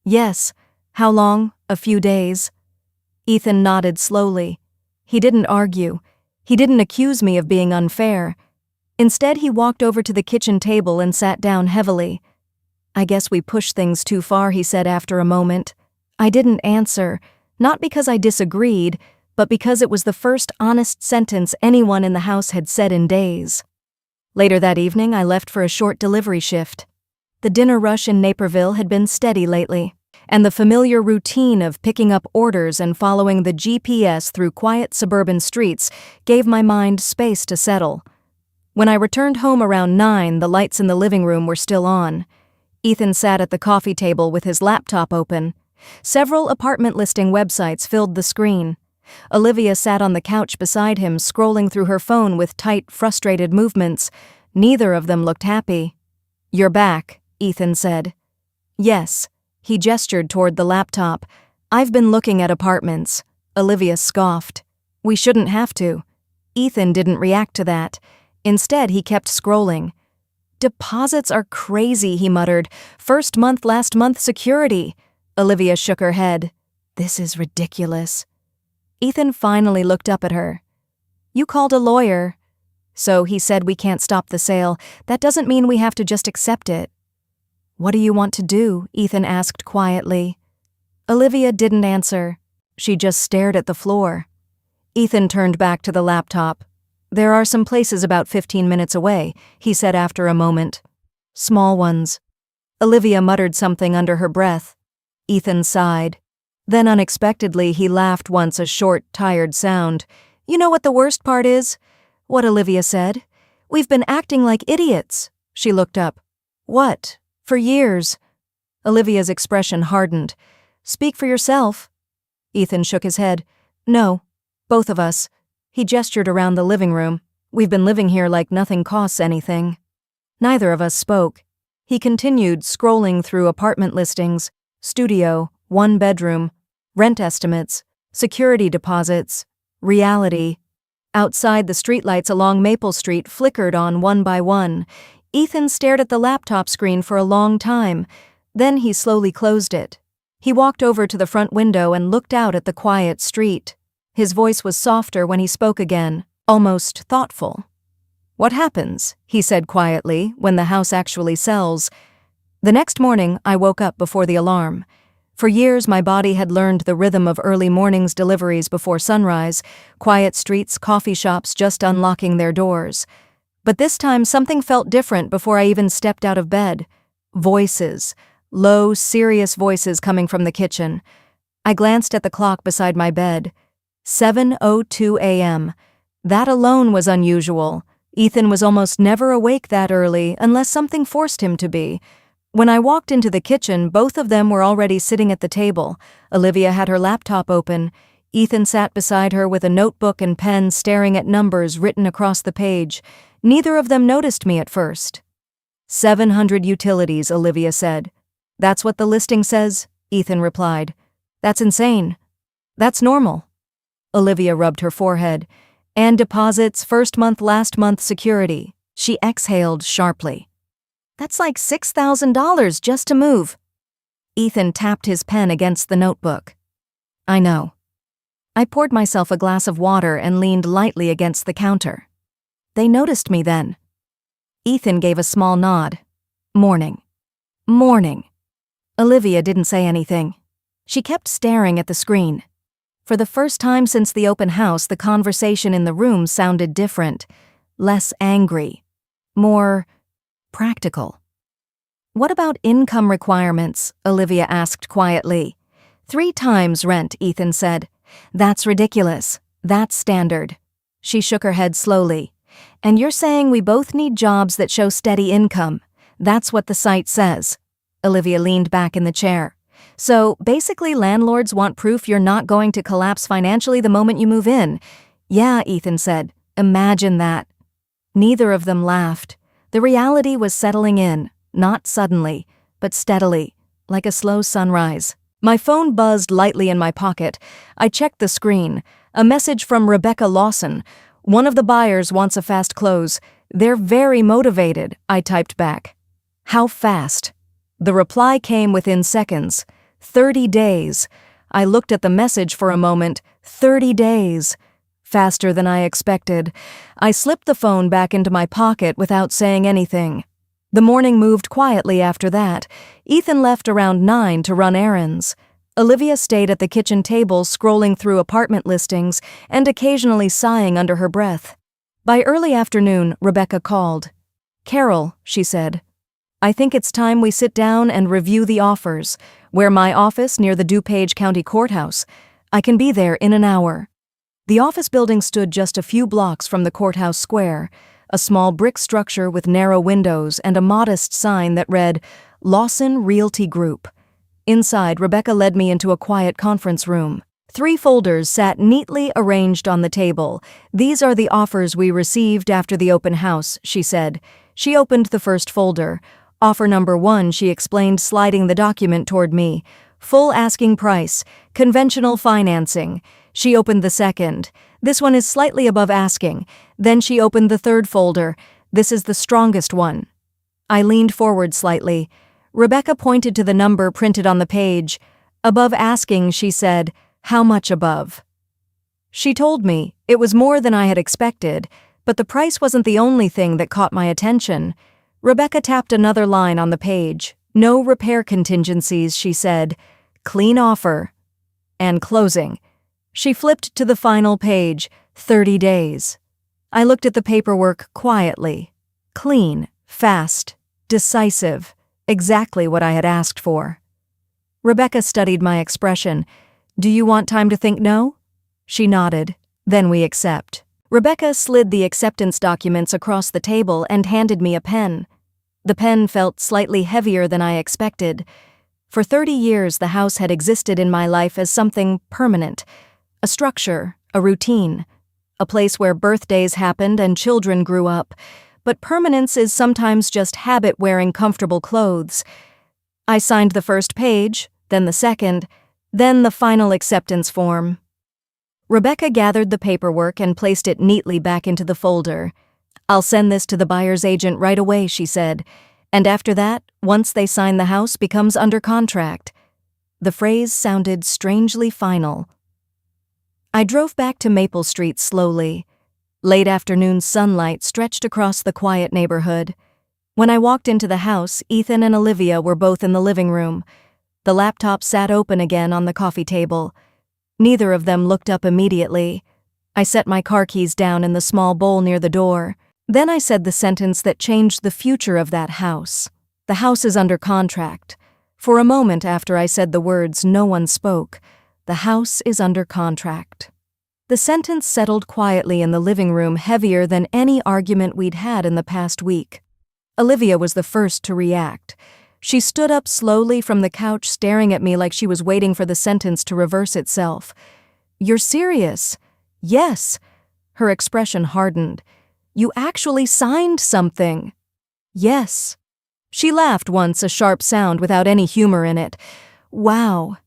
"Yes." "How long?" "A few days." Ethan nodded slowly. He didn't argue. He didn't accuse me of being unfair. Instead, he walked over to the kitchen table and sat down heavily. "I guess we pushed things too far," he said after a moment. I didn't answer, not because I disagreed, but because it was the first honest sentence anyone in the house had said in days. Later that evening, I left for a short delivery shift. The dinner rush in Naperville had been steady lately, and the familiar routine of picking up orders and following the GPS through quiet suburban streets gave my mind space to settle. When I returned home around 9, the lights in the living room were still on. Ethan sat at the coffee table with his laptop open. Several apartment listing websites filled the screen. Olivia sat on the couch beside him, scrolling through her phone with tight, frustrated movements. Neither of them looked happy. "You're back," Ethan said. "Yes." He gestured toward the laptop. "I've been looking at apartments." Olivia scoffed. "We shouldn't have to." Ethan didn't react to that. Instead, he kept scrolling. "Deposits are crazy," he muttered. "First month, last month security." Olivia shook her head. "This is ridiculous." Ethan finally looked up at her. "You called a lawyer." "So he said we can't stop the sale. That doesn't mean we have to just accept it." "What do you want to do?" Ethan asked quietly. Olivia didn't answer. She just stared at the floor. Ethan turned back to the laptop. "There are some places about 15 minutes away," he said after a moment. "Small ones." Olivia muttered something under her breath. Ethan sighed. Then unexpectedly he laughed once, a short, tired sound. "You know what the worst part is?" "What?" Olivia said. "We've been acting like idiots." She looked up. "What?" "For years." Olivia's expression hardened. "Speak for yourself." Ethan shook his head. "No. Both of us." He gestured around the living room. "We've been living here like nothing costs anything." Neither of us spoke. He continued, scrolling through apartment listings, studio, 1 bedroom, rent estimates, security deposits, reality. Outside, the streetlights along Maple Street flickered on one by one. Ethan stared at the laptop screen for a long time. Then he slowly closed it. He walked over to the front window and looked out at the quiet street. His voice was softer when he spoke again, almost thoughtful. "What happens," he said quietly, "when the house actually sells?" The next morning, I woke up before the alarm. For years, my body had learned the rhythm of early mornings deliveries before sunrise, quiet streets, coffee shops just unlocking their doors. But this time, something felt different before I even stepped out of bed. Voices. Low, serious voices coming from the kitchen. I glanced at the clock beside my bed. 7:02 a.m. That alone was unusual. Ethan was almost never awake that early unless something forced him to be. When I walked into the kitchen, both of them were already sitting at the table. Olivia had her laptop open. Ethan sat beside her with a notebook and pen, staring at numbers written across the page. Neither of them noticed me at first. 700 utilities, Olivia said. "That's what the listing says," Ethan replied. "That's insane." "That's normal." Olivia rubbed her forehead. "And deposits, first month, last month security." She exhaled sharply. "That's like $6,000 just to move." Ethan tapped his pen against the notebook. "I know." I poured myself a glass of water and leaned lightly against the counter. They noticed me then. Ethan gave a small nod. Morning. Morning. Olivia didn't say anything. She kept staring at the screen. For the first time since the open house, the conversation in the room sounded different, less angry, more practical. What about income requirements? Olivia asked quietly. 3 times rent, Ethan said. That's ridiculous. That's standard. She shook her head slowly. And you're saying we both need jobs that show steady income. That's what the site says. Olivia leaned back in the chair. So, basically landlords want proof you're not going to collapse financially the moment you move in. Yeah, Ethan said. Imagine that. Neither of them laughed. The reality was settling in, not suddenly, but steadily, like a slow sunrise. My phone buzzed lightly in my pocket. I checked the screen. A message from Rebecca Lawson. One of the buyers wants a fast close. They're very motivated, I typed back. How fast? The reply came within seconds. 30 days. I looked at the message for a moment. 30 days. Faster than I expected. I slipped the phone back into my pocket without saying anything. The morning moved quietly after that. Ethan left around 9 to run errands. Olivia stayed at the kitchen table scrolling through apartment listings and occasionally sighing under her breath. By early afternoon, Rebecca called. Carol, she said. I think it's time we sit down and review the offers. We're my office near the DuPage County Courthouse. I can be there in an hour. The office building stood just a few blocks from the courthouse square, a small brick structure with narrow windows and a modest sign that read, Lawson Realty Group. Inside, Rebecca led me into a quiet conference room. 3 folders sat neatly arranged on the table. These are the offers we received after the open house, she said. She opened the first folder. Offer number 1, she explained, sliding the document toward me. Full asking price. Conventional financing. She opened the second. This one is slightly above asking. Then she opened the third folder. This is the strongest one. I leaned forward slightly. Rebecca pointed to the number printed on the page. Above asking, she said, How much above? She told me it was more than I had expected, but the price wasn't the only thing that caught my attention. Rebecca tapped another line on the page. No repair contingencies, she said. Clean offer. And closing. She flipped to the final page, 30 days. I looked at the paperwork quietly. Clean, fast, decisive, exactly what I had asked for. Rebecca studied my expression. Do you want time to think no? She nodded. Then we accept. Rebecca slid the acceptance documents across the table and handed me a pen. The pen felt slightly heavier than I expected. For 30 years, the house had existed in my life as something permanent, a structure, a routine, a place where birthdays happened and children grew up. But permanence is sometimes just habit wearing comfortable clothes. I signed the first page, then the second, then the final acceptance form. Rebecca gathered the paperwork and placed it neatly back into the folder. I'll send this to the buyer's agent right away, she said. And after that, once they sign the house becomes under contract. The phrase sounded strangely final. I drove back to Maple Street slowly. Late afternoon sunlight stretched across the quiet neighborhood. When I walked into the house, Ethan and Olivia were both in the living room. The laptop sat open again on the coffee table. Neither of them looked up immediately. I set my car keys down in the small bowl near the door. Then I said the sentence that changed the future of that house. The house is under contract. For a moment after I said the words, no one spoke. The house is under contract. The sentence settled quietly in the living room, heavier than any argument we'd had in the past week. Olivia was the first to react. She stood up slowly from the couch, staring at me like she was waiting for the sentence to reverse itself. You're serious? Yes. Her expression hardened. You actually signed something. Yes. She laughed once, a sharp sound without any humor in it. Wow.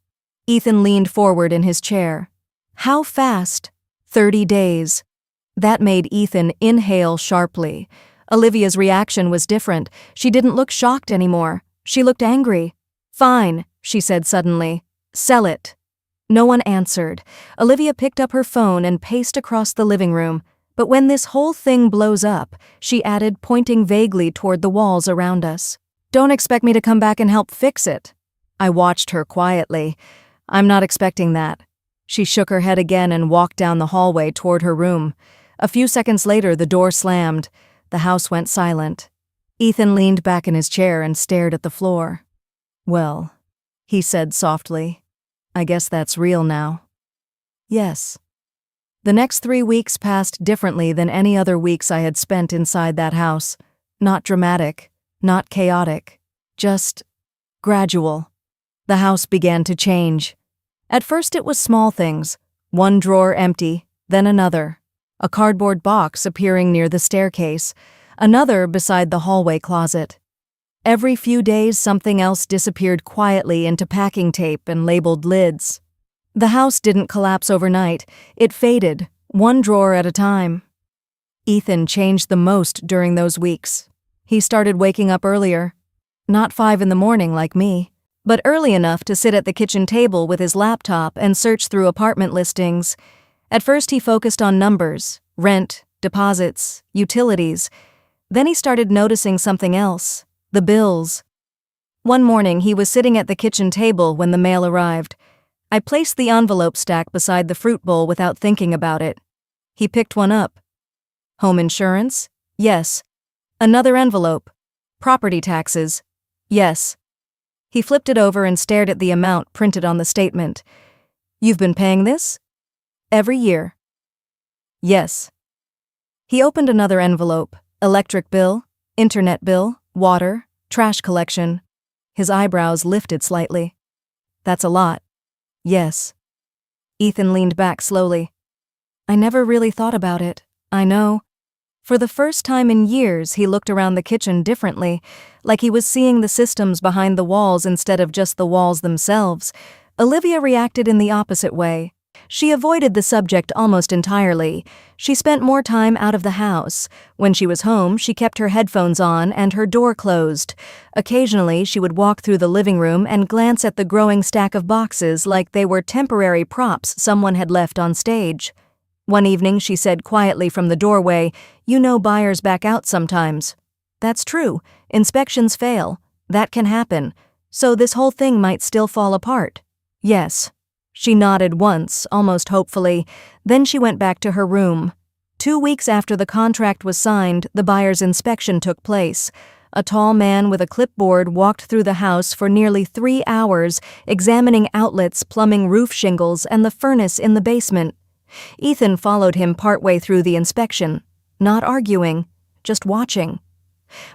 Ethan leaned forward in his chair. How fast? 30 days. That made Ethan inhale sharply. Olivia's reaction was different. She didn't look shocked anymore. She looked angry. Fine, she said suddenly. Sell it. No one answered. Olivia picked up her phone and paced across the living room. But when this whole thing blows up, she added, pointing vaguely toward the walls around us. Don't expect me to come back and help fix it. I watched her quietly. I'm not expecting that. She shook her head again and walked down the hallway toward her room. A few seconds later, the door slammed. The house went silent. Ethan leaned back in his chair and stared at the floor. Well, he said softly, I guess that's real now. Yes. The next 3 weeks passed differently than any other weeks I had spent inside that house. Not dramatic, not chaotic, just gradual. The house began to change. At first it was small things, one drawer empty, then another, a cardboard box appearing near the staircase, another beside the hallway closet. Every few days something else disappeared quietly into packing tape and labeled lids. The house didn't collapse overnight, it faded, one drawer at a time. Ethan changed the most during those weeks. He started waking up earlier. Not 5 in the morning like me, but early enough to sit at the kitchen table with his laptop and search through apartment listings. At first he focused on numbers, rent, deposits, utilities. Then he started noticing something else, the bills. One morning he was sitting at the kitchen table when the mail arrived. I placed the envelope stack beside the fruit bowl without thinking about it. He picked one up. Home insurance? Yes. Another envelope. Property taxes? Yes. He flipped it over and stared at the amount printed on the statement. You've been paying this? Every year. Yes. He opened another envelope. Electric bill, internet bill, water, trash collection. His eyebrows lifted slightly. That's a lot. Yes. Ethan leaned back slowly. I never really thought about it, I know. For the first time in years, he looked around the kitchen differently, like he was seeing the systems behind the walls instead of just the walls themselves. Olivia reacted in the opposite way. She avoided the subject almost entirely. She spent more time out of the house. When she was home, she kept her headphones on and her door closed. Occasionally, she would walk through the living room and glance at the growing stack of boxes like they were temporary props someone had left on stage. One evening, she said quietly from the doorway, "You know buyers back out sometimes." That's true. Inspections fail. That can happen. So this whole thing might still fall apart. Yes. She nodded once, almost hopefully. Then she went back to her room. 2 weeks after the contract was signed, the buyer's inspection took place. A tall man with a clipboard walked through the house for nearly 3 hours, examining outlets, plumbing roof shingles, and the furnace in the basement. Ethan followed him partway through the inspection, not arguing, just watching.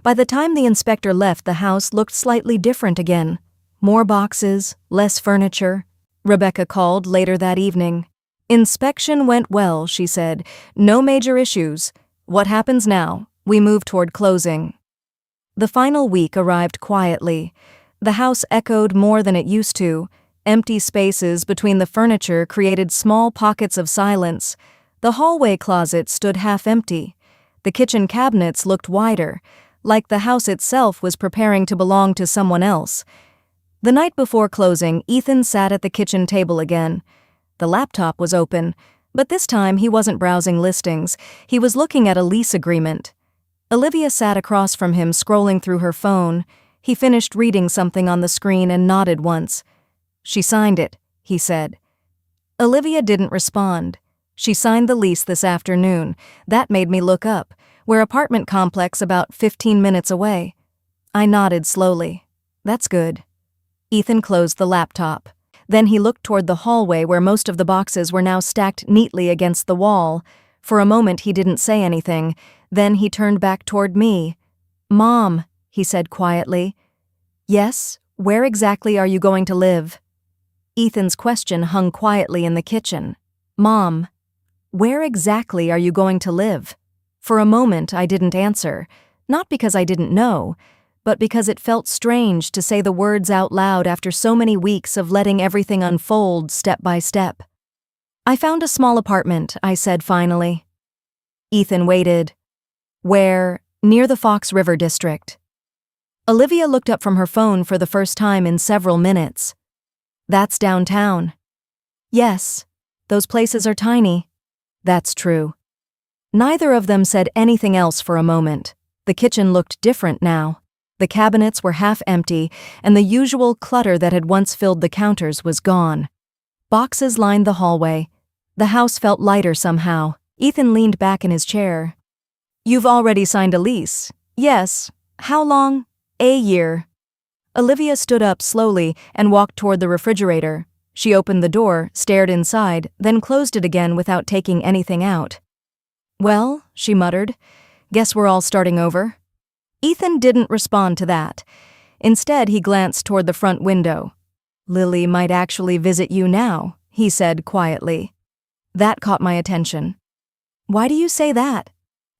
By the time the inspector left, the house looked slightly different again. More boxes, less furniture. Rebecca called later that evening. Inspection went well, she said. No major issues. What happens now? We move toward closing. The final week arrived quietly. The house echoed more than it used to. Empty spaces between the furniture created small pockets of silence. The hallway closet stood half empty. The kitchen cabinets looked wider, like the house itself was preparing to belong to someone else. The night before closing, Ethan sat at the kitchen table again. The laptop was open, but this time he wasn't browsing listings. He was looking at a lease agreement. Olivia sat across from him, scrolling through her phone. He finished reading something on the screen and nodded once. She signed it, he said. Olivia didn't respond. She signed the lease this afternoon. That made me look up. We're apartment complex about 15 minutes away. I nodded slowly. That's good. Ethan closed the laptop. Then he looked toward the hallway where most of the boxes were now stacked neatly against the wall. For a moment he didn't say anything. Then he turned back toward me. "Mom," he said quietly. "Yes, where exactly are you going to live?" Ethan's question hung quietly in the kitchen. "Mom, where exactly are you going to live?" For a moment I didn't answer, not because I didn't know, but because it felt strange to say the words out loud after so many weeks of letting everything unfold step by step. "I found a small apartment," I said finally. Ethan waited. "Where?" "Near the Fox River district." Olivia looked up from her phone for the first time in several minutes. "That's downtown." Yes, those places are tiny. That's true. Neither of them said anything else for a moment. The kitchen looked different now. The cabinets were half empty, and the usual clutter that had once filled the counters was gone. Boxes lined the hallway. The house felt lighter somehow. Ethan leaned back in his chair. You've already signed a lease. Yes. How long? A year. Olivia stood up slowly and walked toward the refrigerator. She opened the door, stared inside, then closed it again without taking anything out. Well, she muttered, guess we're all starting over. Ethan didn't respond to that. Instead, he glanced toward the front window. Lily might actually visit you now, he said quietly. That caught my attention. Why do you say that?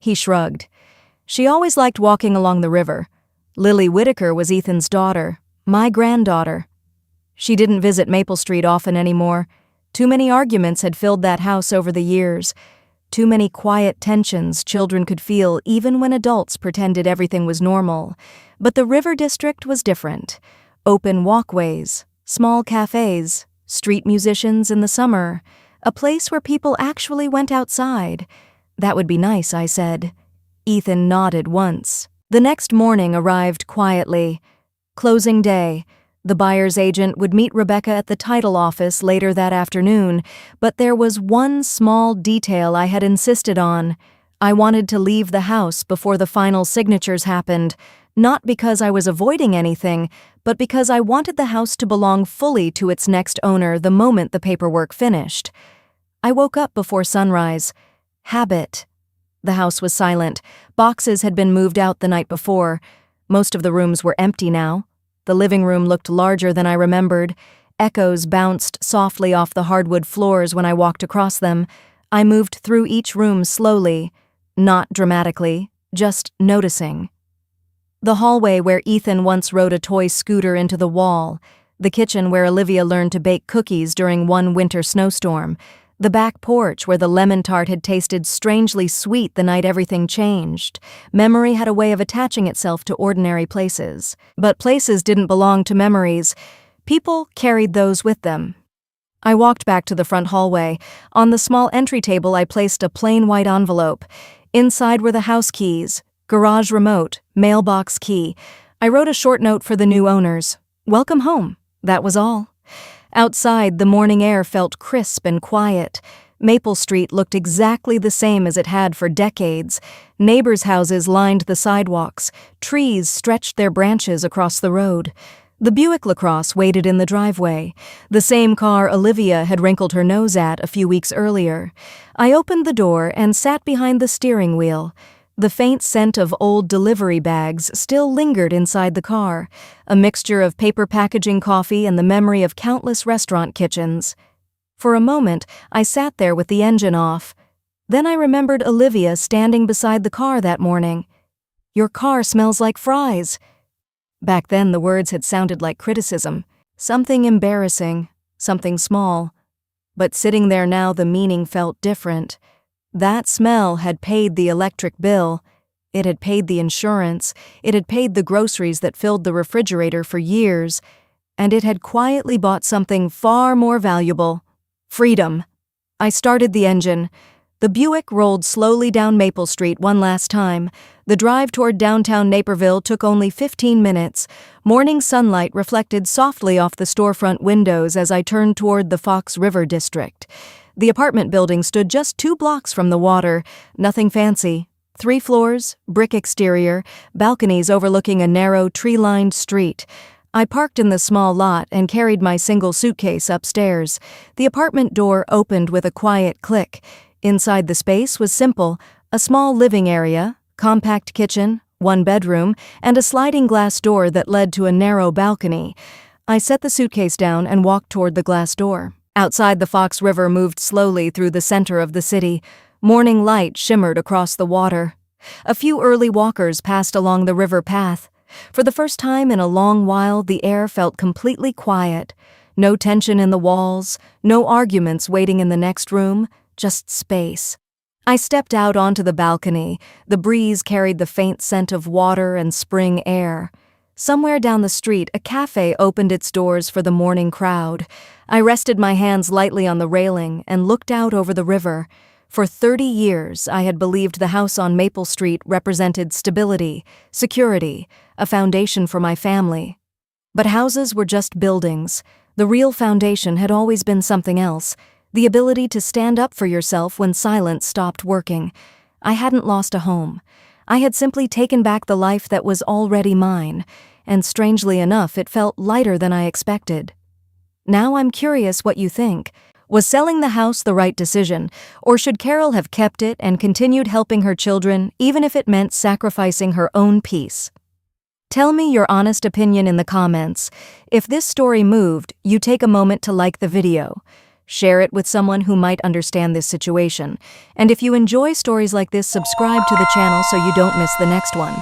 He shrugged. She always liked walking along the river. Lily Whitaker was Ethan's daughter, my granddaughter. She didn't visit Maple Street often anymore. Too many arguments had filled that house over the years. Too many quiet tensions children could feel even when adults pretended everything was normal. But the River District was different. Open walkways, small cafes, street musicians in the summer, a place where people actually went outside. That would be nice, I said. Ethan nodded once. The next morning arrived quietly. Closing day. The buyer's agent would meet Rebecca at the title office later that afternoon, but there was one small detail I had insisted on. I wanted to leave the house before the final signatures happened, not because I was avoiding anything, but because I wanted the house to belong fully to its next owner the moment the paperwork finished. I woke up before sunrise. Habit. The house was silent. Boxes had been moved out the night before. Most of the rooms were empty now. The living room looked larger than I remembered. Echoes bounced softly off the hardwood floors when I walked across them. I moved through each room slowly, not dramatically, just noticing. The hallway where Ethan once rode a toy scooter into the wall. The kitchen where Olivia learned to bake cookies during one winter snowstorm. The back porch where the lemon tart had tasted strangely sweet the night everything changed. Memory had a way of attaching itself to ordinary places. But places didn't belong to memories. People carried those with them. I walked back to the front hallway. On the small entry table I placed a plain white envelope. Inside were the house keys, garage remote, mailbox key. I wrote a short note for the new owners. Welcome home. That was all. Outside, the morning air felt crisp and quiet. Maple Street looked exactly the same as it had for decades. Neighbors' houses lined the sidewalks. Trees stretched their branches across the road. The Buick LaCrosse waited in the driveway, the same car Olivia had wrinkled her nose at a few weeks earlier. I opened the door and sat behind the steering wheel. The faint scent of old delivery bags still lingered inside the car, a mixture of paper packaging coffee and the memory of countless restaurant kitchens. For a moment, I sat there with the engine off. Then I remembered Olivia standing beside the car that morning. Your car smells like fries. Back then, the words had sounded like criticism, something embarrassing, something small. But sitting there now, the meaning felt different. That smell had paid the electric bill. It had paid the insurance. It had paid the groceries that filled the refrigerator for years. And it had quietly bought something far more valuable: freedom. I started the engine. The Buick rolled slowly down Maple Street one last time. The drive toward downtown Naperville took only 15 minutes. Morning sunlight reflected softly off the storefront windows as I turned toward the Fox River District. The apartment building stood just 2 blocks from the water, nothing fancy. 3 floors, brick exterior, balconies overlooking a narrow, tree-lined street. I parked in the small lot and carried my single suitcase upstairs. The apartment door opened with a quiet click. Inside the space was simple: a small living area, compact kitchen, 1 bedroom, and a sliding glass door that led to a narrow balcony. I set the suitcase down and walked toward the glass door. Outside, the Fox River moved slowly through the center of the city. Morning light shimmered across the water. A few early walkers passed along the river path. For the first time in a long while, the air felt completely quiet. No tension in the walls, no arguments waiting in the next room, just space. I stepped out onto the balcony. The breeze carried the faint scent of water and spring air. Somewhere down the street, a cafe opened its doors for the morning crowd. I rested my hands lightly on the railing and looked out over the river. For 30 years, I had believed the house on Maple Street represented stability, security, a foundation for my family. But houses were just buildings. The real foundation had always been something else, the ability to stand up for yourself when silence stopped working. I hadn't lost a home. I had simply taken back the life that was already mine, and strangely enough, it felt lighter than I expected. Now I'm curious what you think. Was selling the house the right decision, or should Carol have kept it and continued helping her children, even if it meant sacrificing her own peace? Tell me your honest opinion in the comments. If this story moved, you take a moment to like the video. Share it with someone who might understand this situation. And if you enjoy stories like this, subscribe to the channel so you don't miss the next one.